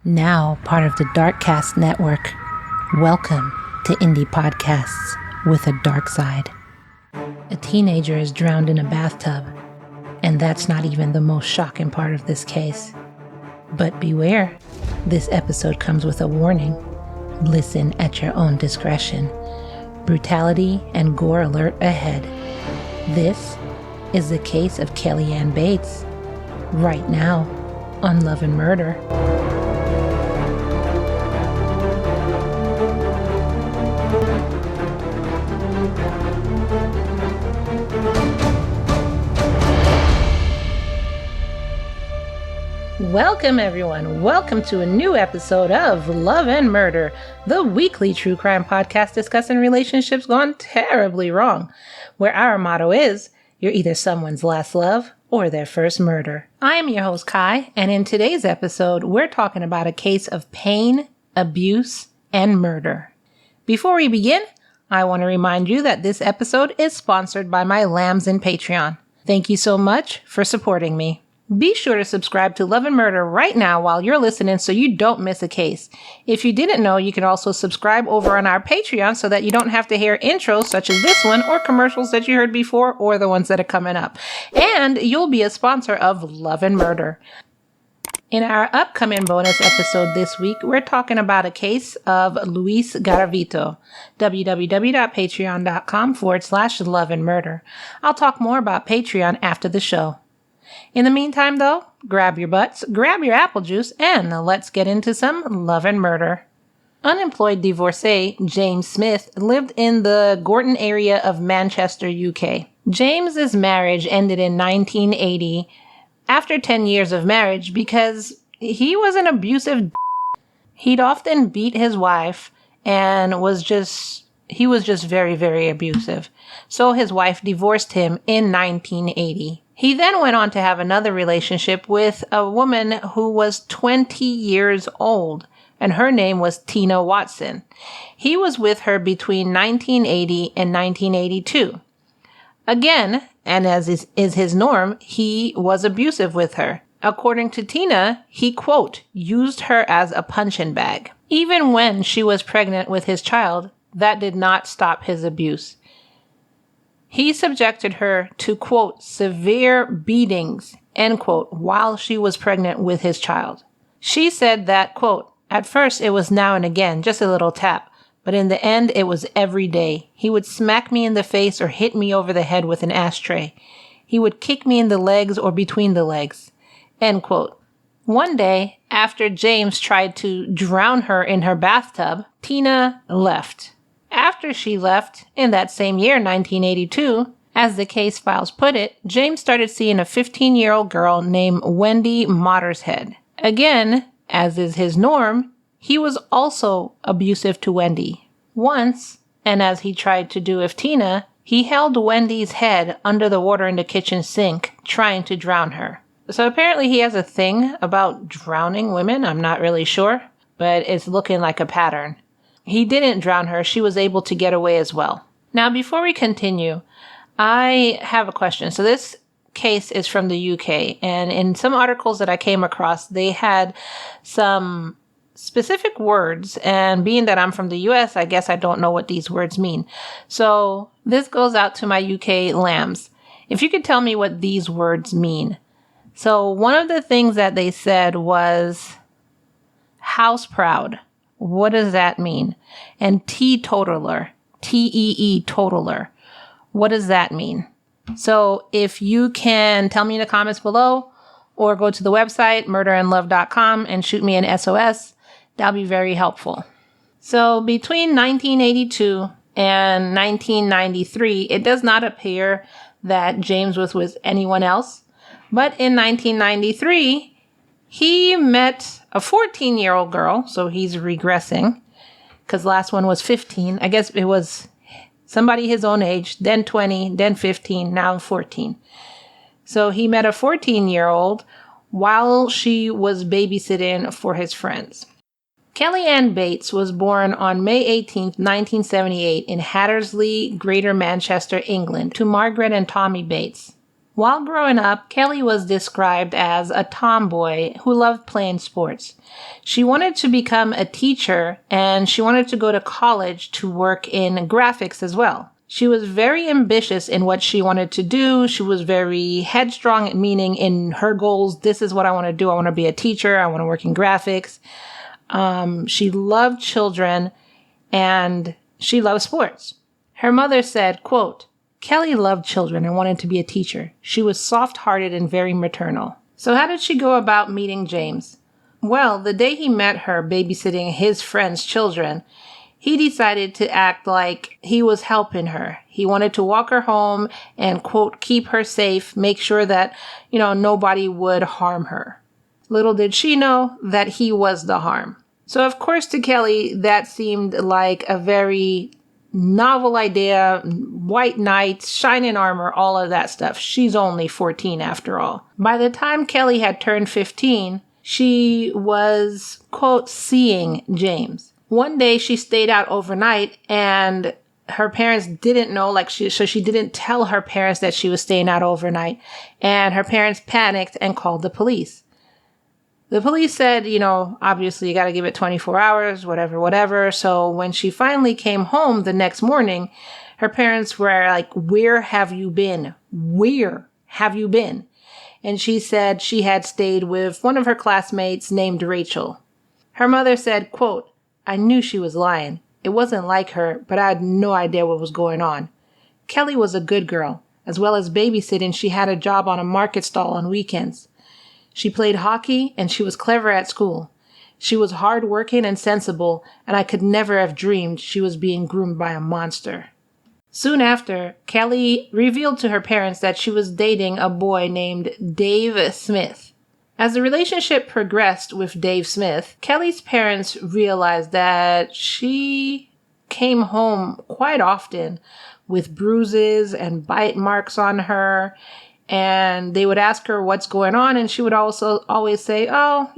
Now part of the Darkcast Network. Welcome to Indie Podcasts with a dark side. A teenager is drowned in a bathtub, and that's not even the most shocking part of this case. But beware, this episode comes with a warning. Listen at your own discretion. Brutality and gore alert ahead. This is the case of Kellyanne Bates, right now on Love and Murder. Welcome everyone, welcome to a new episode of Love and Murder, the weekly true crime podcast discussing relationships gone terribly wrong, where our motto is, you're either someone's last love or their first murder. I am your host Kai, and in today's episode, we're talking about a case of pain, abuse, and murder. Before we begin, I want to remind you that this episode is sponsored by my lambs in Patreon. Thank you so much for supporting me. Be sure to subscribe to Love and Murder right now while you're listening so you don't miss a case. If you didn't know, you can also subscribe over on our Patreon so that you don't have to hear intros such as this one or commercials that you heard before or the ones that are coming up. And you'll be a sponsor of Love and Murder. In our upcoming bonus episode this week, we're talking about a case of Luis Garavito. www.patreon.com/Love and Murder. I'll talk more about Patreon after the show. In the meantime, though, grab your butts, grab your apple juice, and let's get into some Love and Murder. Unemployed divorcee James Smith lived in the Gorton area of Manchester, UK. James's marriage ended in 1980 after 10 years of marriage because he was an abusive He'd often beat his wife and he was just very, very abusive. So his wife divorced him in 1980. He then went on to have another relationship with a woman who was 20 years old, and her name was Tina Watson. He was with her between 1980 and 1982. Again, and as is his norm, he was abusive with her. According to Tina, he, quote, used her as a punching bag. Even when she was pregnant with his child, that did not stop his abuse. He subjected her to, quote, severe beatings, end quote, while she was pregnant with his child. She said that, quote, at first it was now and again, just a little tap, but in the end it was every day. He would smack me in the face or hit me over the head with an ashtray. He would kick me in the legs or between the legs, end quote. One day, after James tried to drown her in her bathtub, Tina left. After she left, in that same year, 1982, as the case files put it, James started seeing a 15-year-old girl named Wendy Mottershead. Again, as is his norm, he was also abusive to Wendy. Once, and as he tried to do with Tina, he held Wendy's head under the water in the kitchen sink, trying to drown her. So apparently he has a thing about drowning women. I'm not really sure, but it's looking like a pattern. He didn't drown her. She was able to get away as well. Now, before we continue, I have a question. So this case is from the UK, and in some articles that I came across, they had some specific words, and being that I'm from the US, I guess I don't know what these words mean. So this goes out to my UK lambs. If you could tell me what these words mean. So one of the things that they said was house proud. What does that mean? And teetotaler, T-E-E-totaler. What does that mean? So if you can tell me in the comments below or go to the website, murderandlove.com, and shoot me an SOS, that'll be very helpful. So between 1982 and 1993, it does not appear that James was with anyone else. But in 1993, he met a 14-year-old girl, so he's regressing, because last one was 15. I guess it was somebody his own age, then 20, then 15, now 14. So he met a 14-year-old while she was babysitting for his friends. Kellyanne Bates was born on May 18, 1978 in Hattersley, Greater Manchester, England, to Margaret and Tommy Bates. While growing up, Kelly was described as a tomboy who loved playing sports. She wanted to become a teacher and she wanted to go to college to work in graphics as well. She was very ambitious in what she wanted to do. She was very headstrong, meaning in her goals, this is what I want to do. I want to be a teacher. I want to work in graphics. She loved children and she loved sports. Her mother said, quote, Kelly loved children and wanted to be a teacher. She was soft-hearted and very maternal. So how did she go about meeting James? Well, the day he met her babysitting his friend's children, he decided to act like he was helping her. He wanted to walk her home and, quote, keep her safe, make sure that, nobody would harm her. Little did she know that he was the harm. So, of course, to Kelly, that seemed like a very novel idea, white knight, shining armor, all of that stuff. She's only 14 after all. By the time Kelly had turned 15, she was, quote, seeing James. One day she stayed out overnight and her parents didn't know, so she didn't tell her parents that she was staying out overnight. And her parents panicked and called the police. The police said, obviously you got to give it 24 hours, whatever. So when she finally came home the next morning, her parents were like, where have you been? Where have you been? And she said she had stayed with one of her classmates named Rachel. Her mother said, quote, I knew she was lying. It wasn't like her, but I had no idea what was going on. Kelly was a good girl. As well as babysitting, she had a job on a market stall on weekends. She played hockey and she was clever at school. She was hardworking and sensible, and I could never have dreamed she was being groomed by a monster. Soon after, Kelly revealed to her parents that she was dating a boy named Dave Smith. As the relationship progressed with Dave Smith, Kelly's parents realized that she came home quite often with bruises and bite marks on her, and they would ask her what's going on, and she would also always say, oh,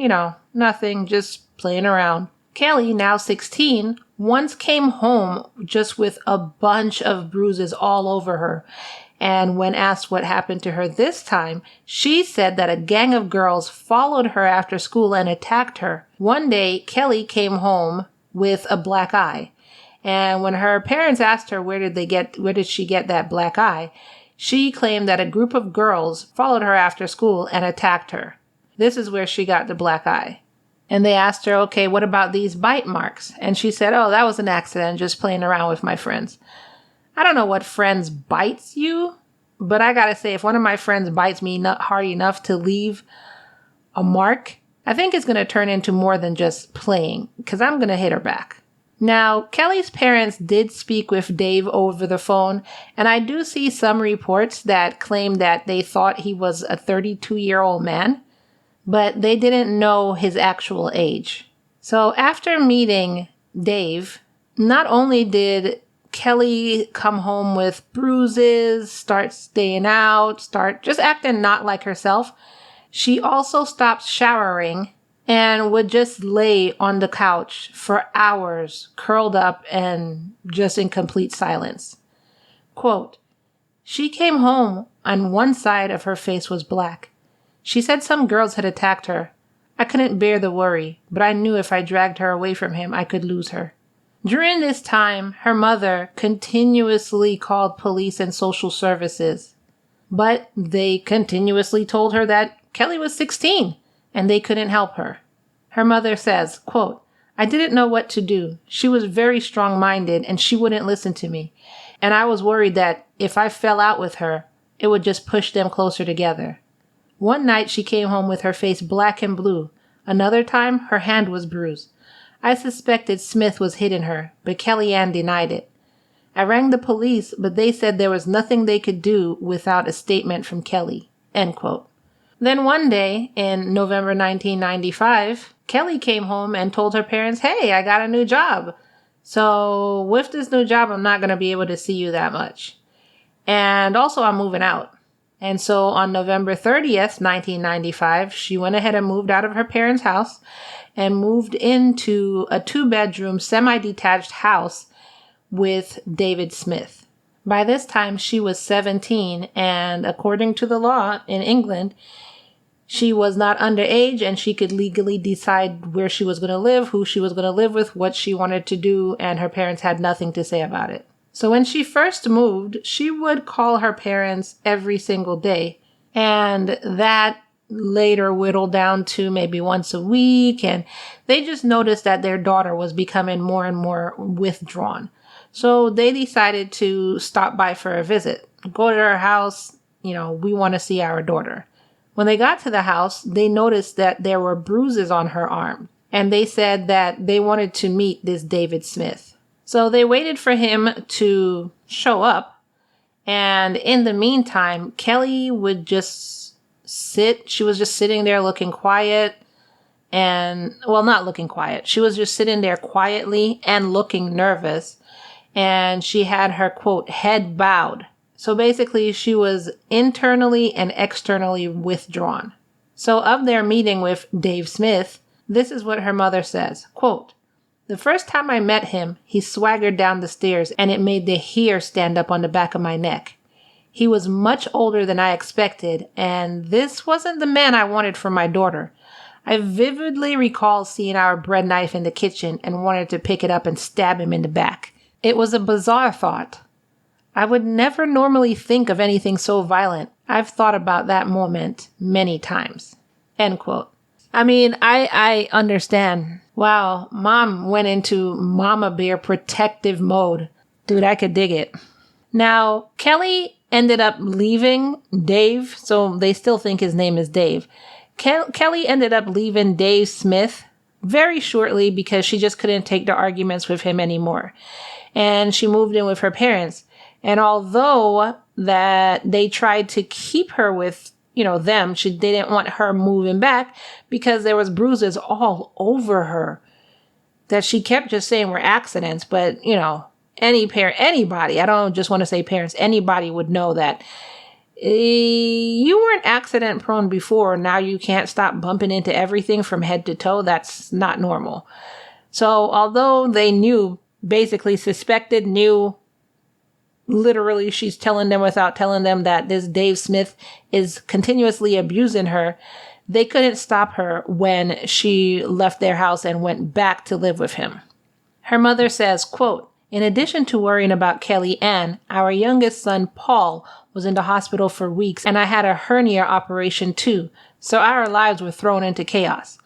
nothing, just playing around. Kelly, now 16, once came home just with a bunch of bruises all over her. And when asked what happened to her this time, she said that a gang of girls followed her after school and attacked her. One day, Kelly came home with a black eye. And when her parents asked her where did she get that black eye, she claimed that a group of girls followed her after school and attacked her. This is where she got the black eye. And they asked her, okay, what about these bite marks? And she said, oh, that was an accident, just playing around with my friends. I don't know what friends bites you, but I gotta say, if one of my friends bites me not hard enough to leave a mark, I think it's gonna turn into more than just playing, because I'm gonna hit her back. Now, Kelly's parents did speak with Dave over the phone, and I do see some reports that claim that they thought he was a 32-year-old man, but they didn't know his actual age. So after meeting Dave, not only did Kelly come home with bruises, start staying out, start just acting not like herself, she also stopped showering and would just lay on the couch for hours, curled up and just in complete silence. Quote, she came home and one side of her face was black. She said some girls had attacked her. I couldn't bear the worry, but I knew if I dragged her away from him, I could lose her. During this time, her mother continuously called police and social services, but they continuously told her that Kelly was 16 and they couldn't help her. Her mother says, quote, I didn't know what to do. She was very strong-minded and she wouldn't listen to me. And I was worried that if I fell out with her, it would just push them closer together. One night she came home with her face black and blue. Another time, her hand was bruised. I suspected Smith was hitting her, but Kellyanne denied it. I rang the police, but they said there was nothing they could do without a statement from Kelly. End quote. Then one day, in November 1995, Kelly came home and told her parents, hey, I got a new job. So with this new job, I'm not going to be able to see you that much. And also, I'm moving out. And so on November 30th, 1995, she went ahead and moved out of her parents' house and moved into a 2-bedroom, semi-detached house with David Smith. By this time, she was 17, and according to the law in England, she was not underage and she could legally decide where she was going to live, who she was going to live with, what she wanted to do, and her parents had nothing to say about it. So when she first moved, she would call her parents every single day, and that later whittled down to maybe once a week, and they just noticed that their daughter was becoming more and more withdrawn. So they decided to stop by for a visit, go to her house. We want to see our daughter. When they got to the house, they noticed that there were bruises on her arm, and they said that they wanted to meet this David Smith. So they waited for him to show up, and in the meantime, Kelly would just sit. She was just sitting there looking quiet not looking quiet. She was just sitting there quietly and looking nervous, and she had her, quote, head bowed. So basically, she was internally and externally withdrawn. So of their meeting with Dave Smith, this is what her mother says, quote, "The first time I met him, he swaggered down the stairs and it made the hair stand up on the back of my neck. He was much older than I expected, and this wasn't the man I wanted for my daughter. I vividly recall seeing our bread knife in the kitchen and wanted to pick it up and stab him in the back. It was a bizarre thought. I would never normally think of anything so violent. I've thought about that moment many times." End quote. I mean, I understand. Wow, mom went into mama bear protective mode. Dude, I could dig it. Now, Kelly ended up leaving Dave, so they still think his name is Dave. Kelly ended up leaving Dave Smith very shortly because she just couldn't take the arguments with him anymore. And she moved in with her parents. And although that they tried to keep her with, them, they didn't want her moving back because there was bruises all over her that she kept just saying were accidents. But, any parent, anybody, I don't just want to say parents, anybody would know that you weren't accident prone before. Now you can't stop bumping into everything from head to toe. That's not normal. So although they suspected, literally, she's telling them without telling them that this Dave Smith is continuously abusing her, they couldn't stop her when she left their house and went back to live with him. Her mother says, quote, "In addition to worrying about Kelly Ann, our youngest son, Paul, was in the hospital for weeks, and I had a hernia operation too, so our lives were thrown into chaos.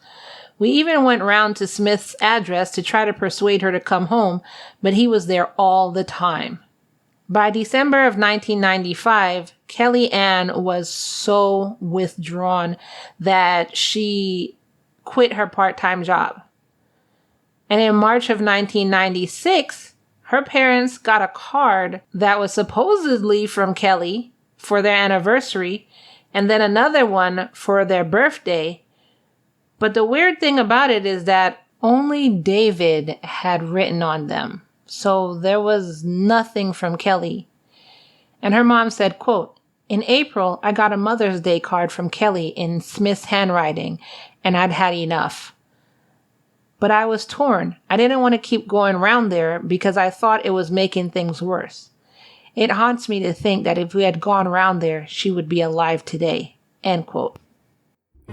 We even went round to Smith's address to try to persuade her to come home, but he was there all the time." By December of 1995, Kelly Ann was so withdrawn that she quit her part-time job. And in March of 1996, her parents got a card that was supposedly from Kelly for their anniversary, and then another one for their birthday. But the weird thing about it is that only David had written on them. So there was nothing from Kelly. And her mom said, quote, "In April, I got a Mother's Day card from Kelly in Smith's handwriting, and I'd had enough. But I was torn. I didn't want to keep going round there because I thought it was making things worse. It haunts me to think that if we had gone round there, she would be alive today." End quote.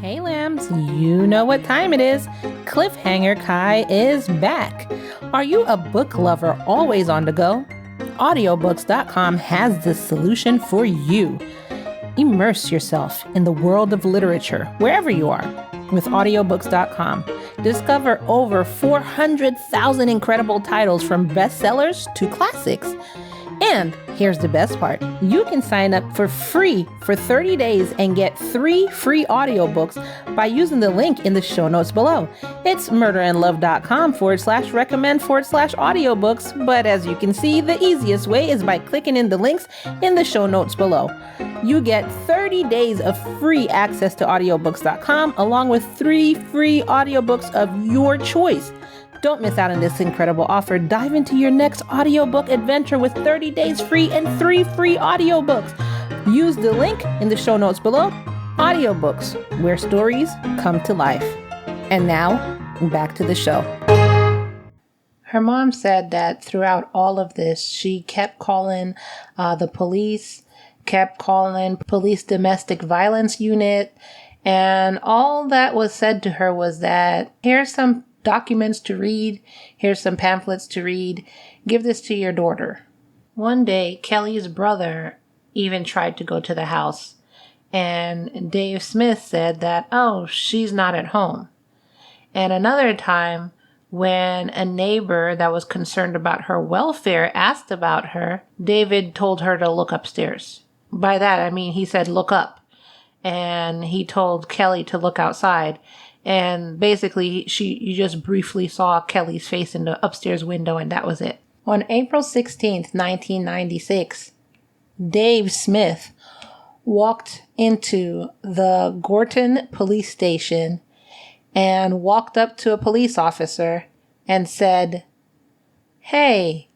Hey lambs, you know what time it is. Cliffhanger Kai is back. Are you a book lover always on the go? Audiobooks.com has the solution for you. Immerse yourself in the world of literature wherever you are with audiobooks.com. Discover over 400,000 incredible titles from bestsellers to classics. And here's the best part. You can sign up for free for 30 days and get 3 free audiobooks by using the link in the show notes below. It's murderandlove.com/recommend/audiobooks. But as you can see, the easiest way is by clicking in the links in the show notes below. You get 30 days of free access to audiobooks.com along with 3 free audiobooks of your choice. Don't miss out on this incredible offer. Dive into your next audiobook adventure with 30 days free and 3 free audiobooks. Use the link in the show notes below. Audiobooks, where stories come to life. And now, back to the show. Her mom said that throughout all of this, she kept calling the police, kept calling police domestic violence unit, and all that was said to her was that here's some documents to read, here's some pamphlets to read, give this to your daughter. One day, Kelly's brother even tried to go to the house, and Dave Smith said that, oh, she's not at home. And another time, when a neighbor that was concerned about her welfare asked about her, David told her to look upstairs. By that, I mean, he said, look up. And he told Kelly to look outside. And basically, you just briefly saw Kelly's face in the upstairs window, and that was it. On April 16th, 1996, Dave Smith walked into the Gorton police station and walked up to a police officer and said, "Hey,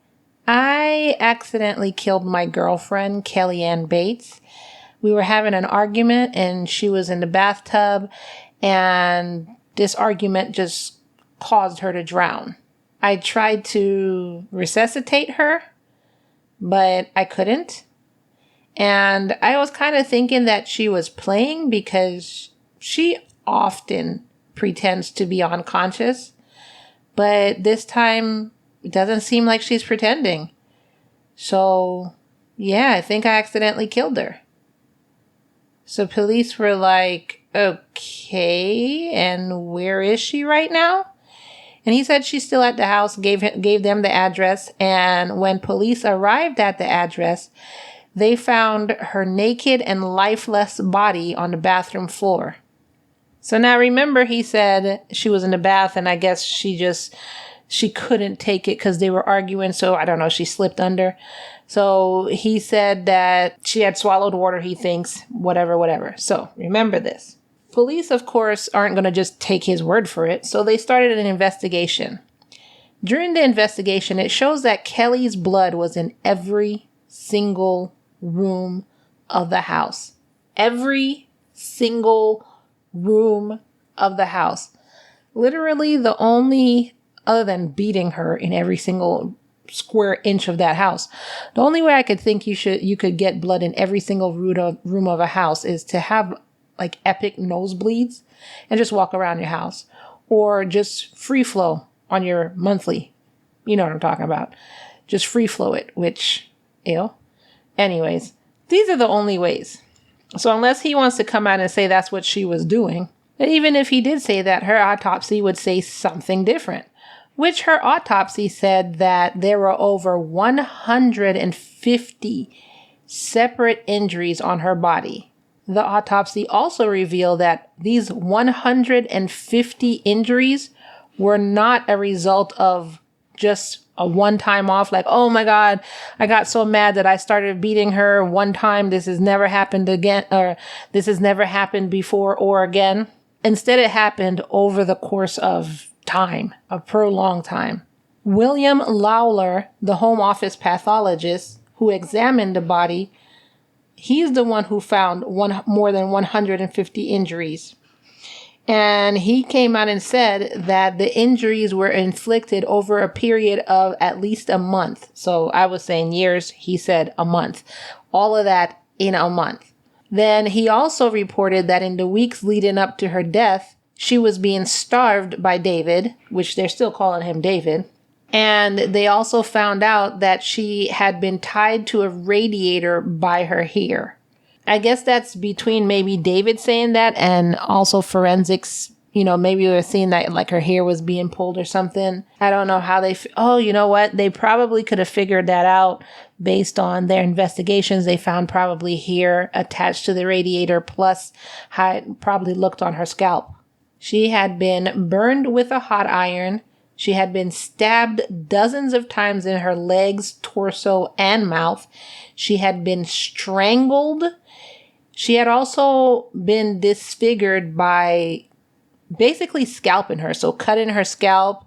I accidentally killed my girlfriend, Kellyanne Bates. We were having an argument and she was in the bathtub, and this argument just caused her to drown. I tried to resuscitate her, but I couldn't. And I was kind of thinking that she was playing because she often pretends to be unconscious, but this time it doesn't seem like she's pretending. So, yeah, I think I accidentally killed her." So police were like, "Okay, and where is she right now?" And he said she's still at the house, gave them the address, and when police arrived at the address, they found her naked and lifeless body on the bathroom floor. So now remember, he said she was in the bath, and I guess she couldn't take it because they were arguing. So I don't know, she slipped under. So he said that she had swallowed water, he thinks, whatever. So remember this. Police, of course, aren't going to just take his word for it. So they started an investigation. During the investigation, it shows that Kelly's blood was in every single room of the house. Every single room of the house. Literally the only, other than beating her in every single square inch of that house, the only way I could think you could get blood in every single room of a house is to have like epic nosebleeds and just walk around your house, or just free flow on your monthly. You know what I'm talking about. Just free flow it, which, ew. Anyways, these are the only ways. So unless he wants to come out and say that's what she was doing, and even if he did say that, her autopsy would say something different, which her autopsy said that there were over 150 separate injuries on her body. The autopsy also revealed that these 150 injuries were not a result of just a one-time off, like, oh my God, I got so mad that I started beating her one time. This has never happened again, or this has never happened before or again. Instead, it happened over the course of time, a prolonged time. William Lawler, the home office pathologist who examined the body, he's the one who found more than 150 injuries. And he came out and said that the injuries were inflicted over a period of at least a month. So I was saying years, he said a month. All of that in a month. Then he also reported that in the weeks leading up to her death, she was being starved by David, which they're still calling him David. And they also found out that she had been tied to a radiator by her hair. I guess that's between maybe David saying that and also forensics. You know, maybe they were seeing that like her hair was being pulled or something. I don't know how you know what? They probably could have figured that out based on their investigations. They found probably hair attached to the radiator, plus how it probably looked on her scalp. She had been burned with a hot iron. She had been stabbed dozens of times in her legs, torso, and mouth. She had been strangled. She had also been disfigured by basically scalping her. So cutting her scalp,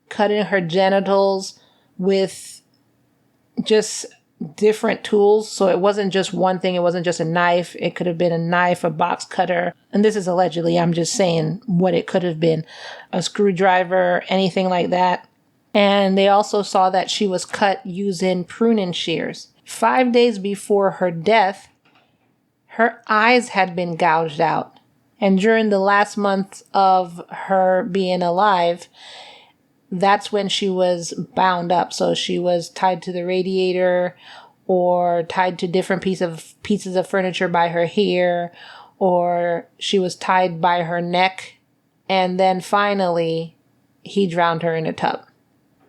cutting her genitals with just different tools. So it wasn't just one thing. It wasn't just a knife. It could have been a knife, a box cutter. And this is allegedly, I'm just saying what it could have been. A screwdriver, anything like that. And they also saw that she was cut using pruning shears. 5 days before her death, her eyes had been gouged out. And during the last month of her being alive, that's when she was bound up. So she was tied to the radiator or tied to different pieces of furniture by her hair, or she was tied by her neck. And then finally, he drowned her in a tub.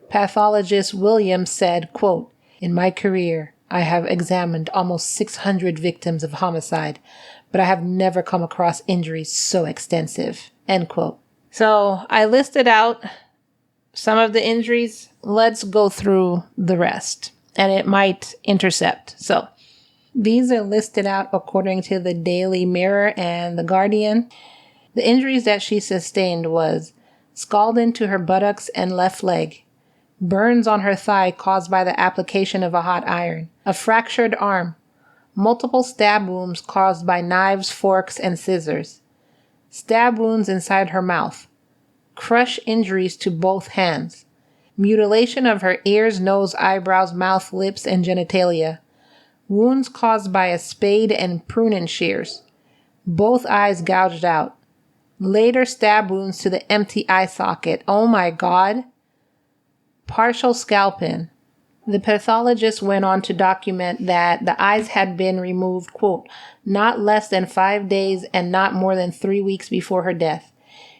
Pathologist Williams said, quote, "In my career, I have examined almost 600 victims of homicide, but I have never come across injuries so extensive," end quote. So I listed out some of the injuries. Let's go through the rest, and it might intercept. So these are listed out according to the Daily Mirror and the Guardian. The injuries that she sustained was scalding to her buttocks and left leg, burns on her thigh caused by the application of a hot iron, a fractured arm, multiple stab wounds caused by knives, forks, and scissors, stab wounds inside her mouth, crush injuries to both hands, mutilation of her ears, nose, eyebrows, mouth, lips, and genitalia, wounds caused by a spade and pruning shears, both eyes gouged out, later stab wounds to the empty eye socket. Oh my God. Partial scalping. The pathologist went on to document that the eyes had been removed, quote, "not less than 5 days and not more than 3 weeks before her death.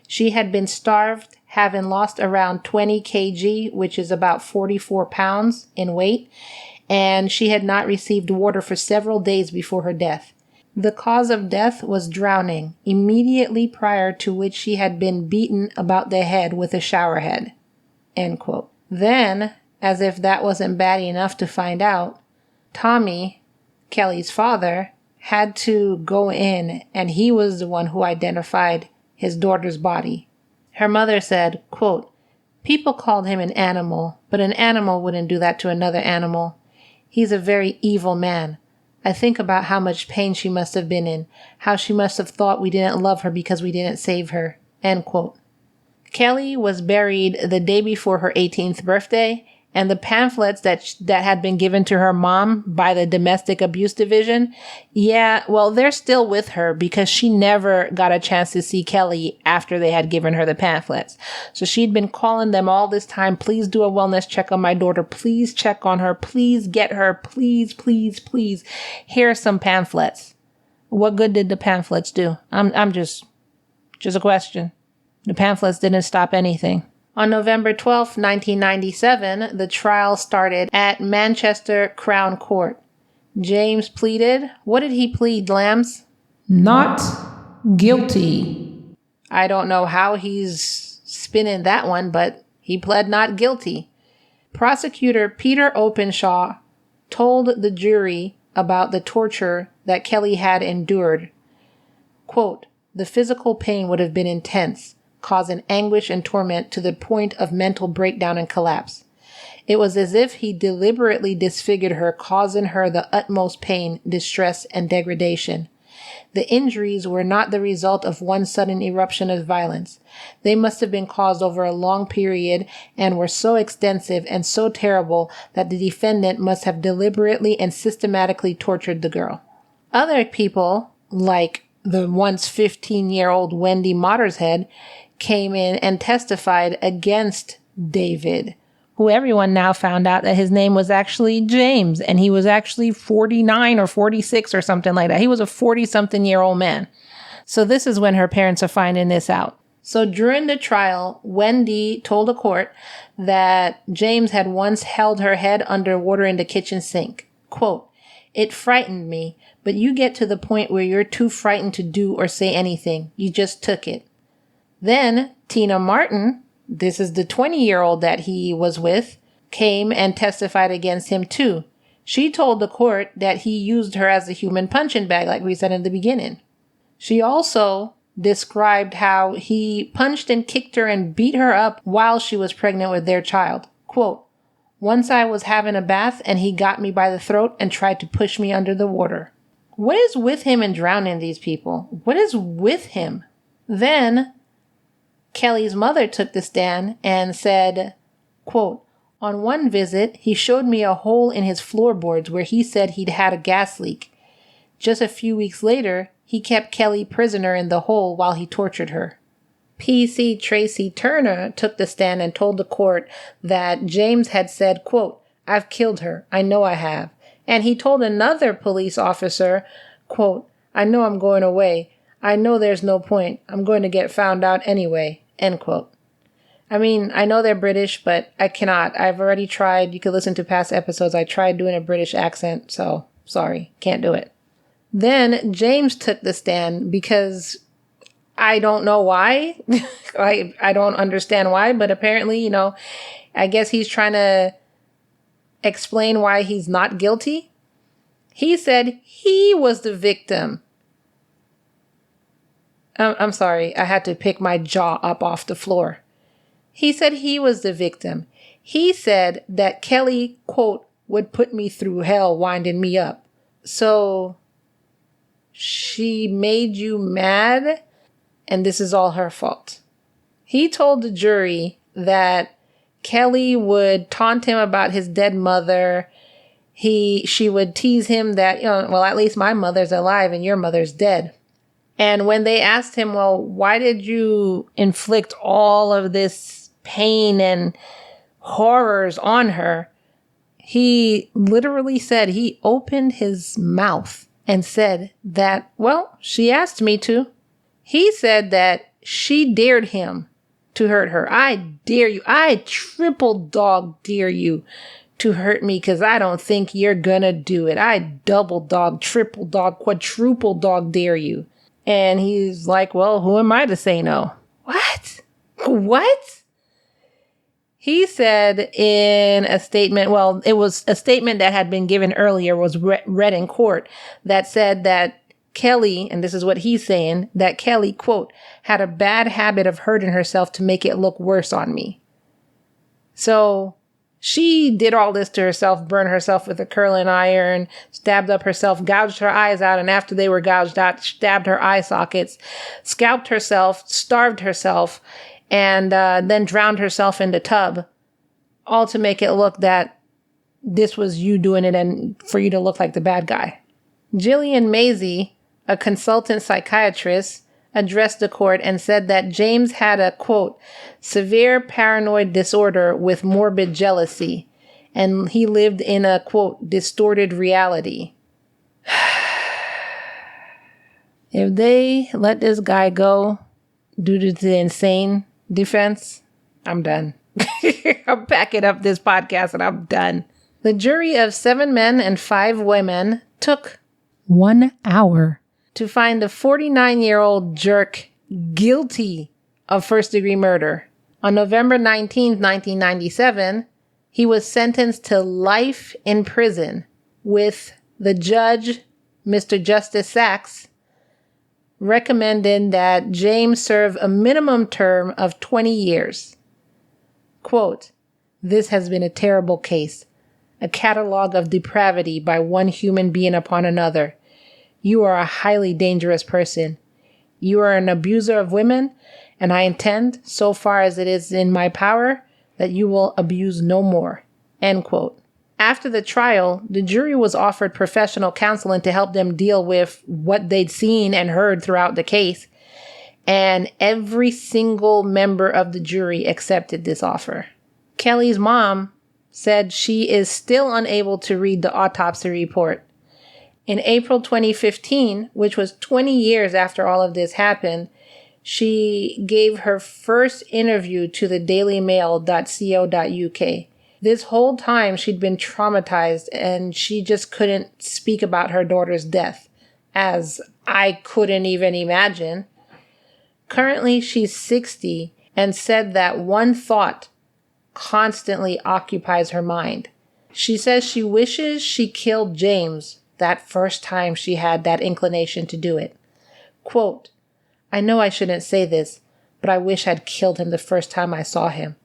She had been starved, having lost around 20 kg, which is about 44 pounds in weight, and she had not received water for several days before her death. The cause of death was drowning, immediately prior to which she had been beaten about the head with a shower head," end quote. Then, as if that wasn't bad enough to find out, Tommy, Kelly's father, had to go in, and he was the one who identified his daughter's body. Her mother said, quote, "People called him an animal, but an animal wouldn't do that to another animal. He's a very evil man. I think about how much pain she must have been in, how she must have thought we didn't love her because we didn't save her," end quote. Kelly was buried the day before her 18th birthday, and the pamphlets that had been given to her mom by the Domestic Abuse Division, they're still with her because she never got a chance to see Kelly after they had given her the pamphlets. So she'd been calling them all this time, "Please do a wellness check on my daughter. Please check on her. Please get her. Please, please, please. Here are some pamphlets." What good did the pamphlets do? I'm just a question. The pamphlets didn't stop anything. On November 12, 1997, the trial started at Manchester Crown Court. James pleaded. What did he plead, Lambs? Not guilty. I don't know how he's spinning that one, but he pled not guilty. Prosecutor Peter Openshaw told the jury about the torture that Kelly had endured. Quote, "The physical pain would have been intense, causing anguish and torment to the point of mental breakdown and collapse. It was as if he deliberately disfigured her, causing her the utmost pain, distress, and degradation. The injuries were not the result of one sudden eruption of violence. They must have been caused over a long period and were so extensive and so terrible that the defendant must have deliberately and systematically tortured the girl." Other people, like the once 15-year-old Wendy Mottershead, came in and testified against David, who everyone now found out that his name was actually James, and he was actually 49 or 46 or something like that. He was a 40-something-year-old man. So this is when her parents are finding this out. So during the trial, Wendy told the court that James had once held her head underwater in the kitchen sink. Quote, "It frightened me, but you get to the point where you're too frightened to do or say anything. You just took it." Then Tina Martin, this is the 20-year-old that he was with, came and testified against him too. She told the court that he used her as a human punching bag, like we said in the beginning. She also described how he punched and kicked her and beat her up while she was pregnant with their child. Quote, "Once I was having a bath and he got me by the throat and tried to push me under the water." What is with him and drowning these people? What is with him? Then Kelly's mother took the stand and said, Quote, on one visit, he showed me a hole in his floorboards where he said he'd had a gas leak. Just a few weeks later, he kept Kelly prisoner in the hole while he tortured her. PC Tracy Turner took the stand and told the court that James had said, quote, I've killed her. I know I have. And he told another police officer, quote, I know I'm going away. I know there's no point. I'm going to get found out anyway, end quote. I mean, I know they're British, but I cannot. I've already tried. You could listen to past episodes. I tried doing a British accent, so sorry, can't do it. Then James took the stand because I don't know why. I don't understand why, but apparently, I guess he's trying to explain why he's not guilty. He said he was the victim. I'm sorry. I had to pick my jaw up off the floor. He said he was the victim. He said that Kelly, quote, would put me through hell winding me up. So she made you mad, and this is all her fault. He told the jury that Kelly would taunt him about his dead mother. She would tease him that, well, at least my mother's alive and your mother's dead. And when they asked him, well, why did you inflict all of this pain and horrors on her? He literally said he opened his mouth and said that, well, she asked me to. He said that she dared him to hurt her. I dare you. I triple dog dare you to hurt me because I don't think you're gonna do it. I double dog, triple dog, quadruple dog dare you. And he's like, well, who am I to say no? What? What? He said in a statement, well, it was a statement that had been given earlier, was read in court, that said that Kelly, and this is what he's saying, that Kelly, quote, had a bad habit of hurting herself to make it look worse on me. So she did all this to herself, burned herself with a curling iron, stabbed up herself, gouged her eyes out, and after they were gouged out, stabbed her eye sockets, scalped herself, starved herself, and then drowned herself in the tub, all to make it look that this was you doing it and for you to look like the bad guy. Jillian Maisie, a consultant psychiatrist, addressed the court and said that James had a, quote, severe paranoid disorder with morbid jealousy, and he lived in a, quote, distorted reality. If they let this guy go due to the insane defense, I'm done. I'm packing up this podcast and I'm done. The jury of 7 men and 5 women took 1 hour to find the 49-year-old jerk guilty of first-degree murder. On November 19, 1997, he was sentenced to life in prison, with the judge, Mr. Justice Sachs, recommending that James serve a minimum term of 20 years. Quote, this has been a terrible case, a catalog of depravity by one human being upon another. You are a highly dangerous person. You are an abuser of women, and I intend, so far as it is in my power, that you will abuse no more. End quote. After the trial, the jury was offered professional counseling to help them deal with what they'd seen and heard throughout the case, and every single member of the jury accepted this offer. Kelly's mom said she is still unable to read the autopsy report. In April 2015, which was 20 years after all of this happened, she gave her first interview to the dailymail.co.uk. This whole time she'd been traumatized and she just couldn't speak about her daughter's death, as I couldn't even imagine. Currently, she's 60 and said that one thought constantly occupies her mind. She says she wishes she killed James that first time she had that inclination to do it. Quote, I know I shouldn't say this, but I wish I'd killed him the first time I saw him.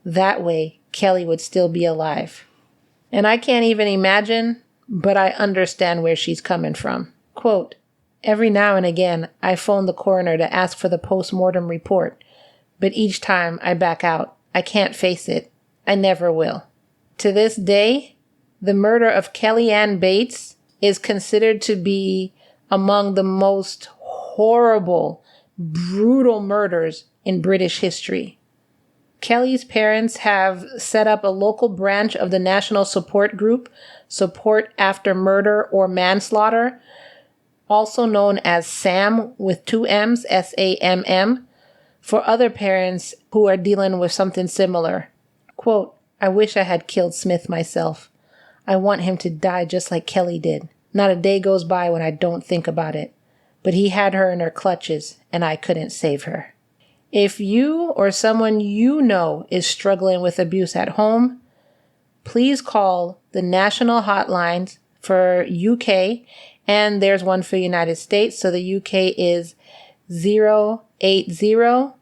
That way, Kelly would still be alive. And I can't even imagine, but I understand where she's coming from. Quote, every now and again, I phone the coroner to ask for the post-mortem report, but each time I back out. I can't face it. I never will. To this day, the murder of Kellyanne Bates is considered to be among the most horrible, brutal murders in British history. Kelly's parents have set up a local branch of the National Support Group, Support After Murder or Manslaughter, also known as SAM with 2 M's, SAMM, for other parents who are dealing with something similar. Quote, I wish I had killed Smith myself. I want him to die just like Kelly did. Not a day goes by when I don't think about it. But he had her in her clutches, and I couldn't save her. If you or someone you know is struggling with abuse at home, please call the national hotlines for UK, and there's one for United States. So the UK is 080-2000-247,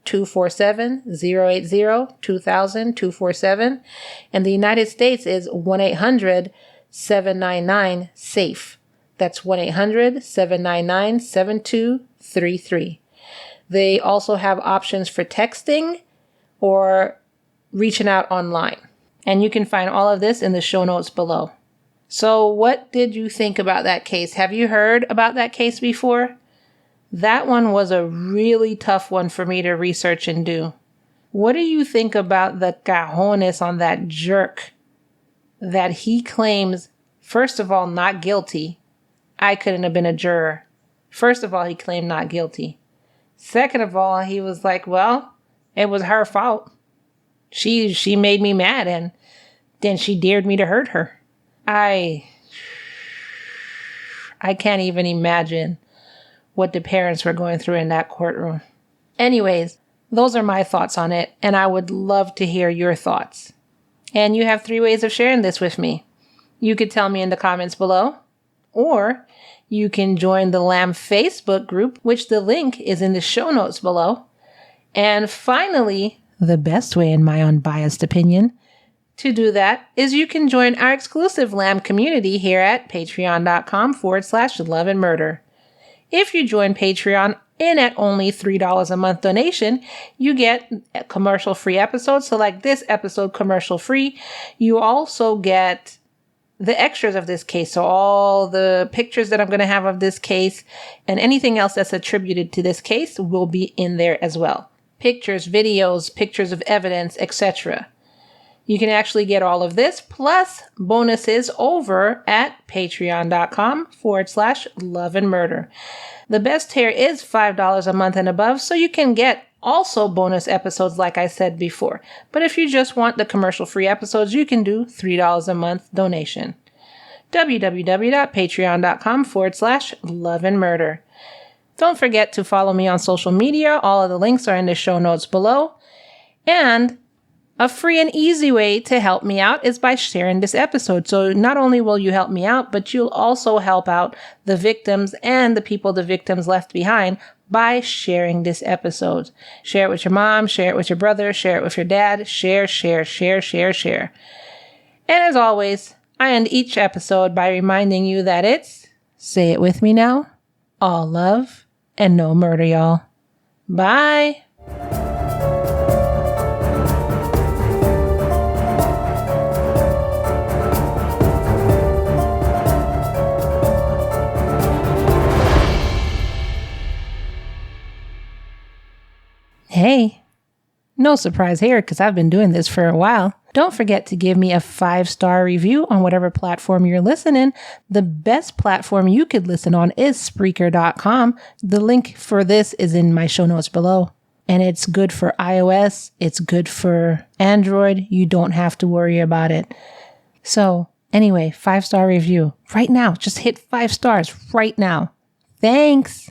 080-2000-247, and the United States is 1-800-799-SAFE. That's 1-800-799-7233. They also have options for texting or reaching out online. And you can find all of this in the show notes below. So what did you think about that case? Have you heard about that case before? That one was a really tough one for me to research and do. What do you think about the cajones on that jerk that he claims, first of all, not guilty? I couldn't have been a juror. First of all, he claimed not guilty. Second of all, he was like, well, it was her fault. She made me mad and then she dared me to hurt her. I can't even imagine what the parents were going through in that courtroom. Anyways, those are my thoughts on it, and I would love to hear your thoughts. And you have 3 ways of sharing this with me. You could tell me in the comments below, or you can join the Lamb Facebook group, which the link is in the show notes below. And finally, the best way in my unbiased opinion to do that is you can join our exclusive Lamb community here at patreon.com/loveandmurder. If you join Patreon in at only $3 a month donation, you get commercial-free episodes. So like this episode, commercial-free. You also get the extras of this case. So all the pictures that I'm going to have of this case and anything else that's attributed to this case will be in there as well. Pictures, videos, pictures of evidence, etc. You can actually get all of this plus bonuses over at patreon.com/loveandmurder. The best tier is $5 a month and above, so you can get also bonus episodes like I said before. But if you just want the commercial-free episodes, you can do $3 a month donation. www.patreon.com/loveandmurder. Don't forget to follow me on social media. All of the links are in the show notes below. And a free and easy way to help me out is by sharing this episode. So not only will you help me out, but you'll also help out the victims and the people the victims left behind by sharing this episode. Share it with your mom, share it with your brother, share it with your dad. Share, share, share, share, share. And as always, I end each episode by reminding you that it's, say it with me now, all love and no murder, y'all. Bye. Hey, no surprise here because I've been doing this for a while. Don't forget to give me a 5-star review on whatever platform you're listening. The best platform you could listen on is Spreaker.com. The link for this is in my show notes below. And it's good for iOS. It's good for Android. You don't have to worry about it. So anyway, 5-star review right now. Just hit 5 stars right now. Thanks.